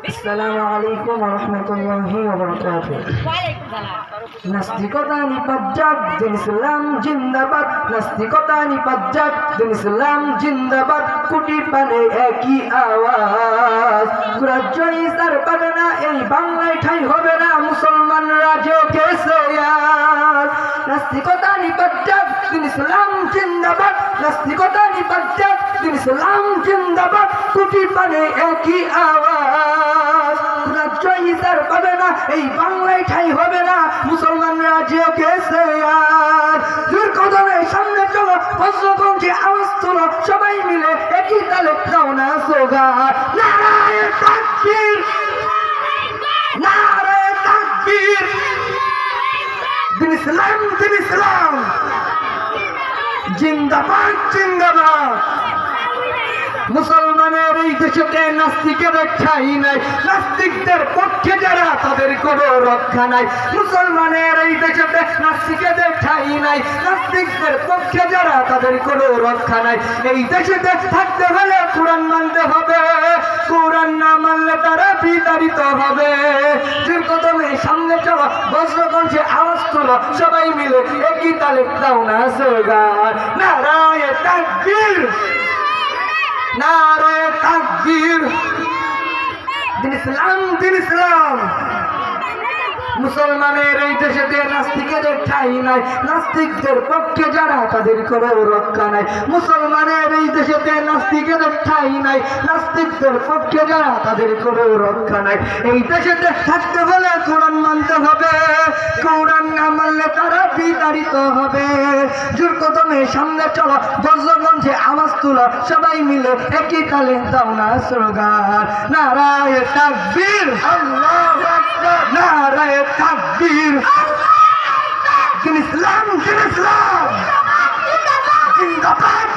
আসসালামু আলাইকুম ওয়া রাহমাতুল্লাহি ওয়া বারাকাতুহু। নাস্তিকতা নিপাজ্জাক দিন ইসলাম জিন্দাবাদ, নাস্তিকতা নিপাজ্জাক দিন ইসলাম জিন্দাবাদ, কোটি পানে একই আওয়াজ। রাজ্য ইসার পাবে না এই বাংলায় ঠাই হবে না, মুসলমানরা যে গেছে আজ। নাস্তিকতা নিপাজ্জাক দিন ইসলাম জিন্দাবাদ, নাস্তিকতা নিপাজ্জাক দিন ইসলাম জিন্দাবাদ, কোটি পানে একই আওয়াজ। রাজ্য ইসার পাবে না এই বাংলায় ঠাই হবে না, মুসলমানরা যে গেছে আর। জোর কদমে সামনে চলো, বজ্রকণ্ঠে আওয়াজ তোলো, সবাই মিলে একই তালে দাও না সোগার। নারায়ে তাকবীর, নারায়ে তাকবীর, দিন ইসলাম দিন ইসলাম জিন্দাবাদ জিন্দাবাদ। মুসলমানের এই দেশেতে নাস্তিকের ঠাঁই নাই, নাস্তিকদের পক্ষে যারা তাদের কোনো রক্ষা নাই। মুসলমানের এই দেশেতে নাস্তিকের ঠাঁই নাই, নাস্তিকদের পক্ষে যারা তাদের কোনো রক্ষা নাই। এই দেশেতে থাকতে হলে কোরআন মানতে হবে, কোরআন না মানলে তারা বিতাড়িত হবে। যে কদমে সামনে চলো, বজ্রকণ্ঠে আওয়াজ তোলো, সবাই মিলে একই তালে দাও না সোগার। নারায়ে তাকবীর, নারায়ে তাকবীর, দিন ইসলাম দিন ইসলাম। মুসলমানের এই দেশেতে নাস্তিকের ঠাঁই নাই, নাস্তিকদের পক্ষে যারা তাদের কোনো রক্ষা নাই। মুসলমানের এই দেশেতে নাস্তিকের ঠাঁই নাই, নাস্তিকদের পক্ষে যারা তাদের কোনো রক্ষা নাই। এই দেশেতে থাকতে হলে কোরআন মানতে হবে, কোরআন না মানলে তারা বিতাড়িত হবে। জোর কদমে সামনে চলো, বজ্রকণ্ঠে আওয়াজ তুলো, সবাই মিলে একই তালে দাও না স্লোগান। নারায়ে তাকবীর, আল্লাহু আকবার, নারায়ে তাকবীর, দিন ইসলাম দিন ইসলাম জিন্দাবাদ জিন্দাবাদ।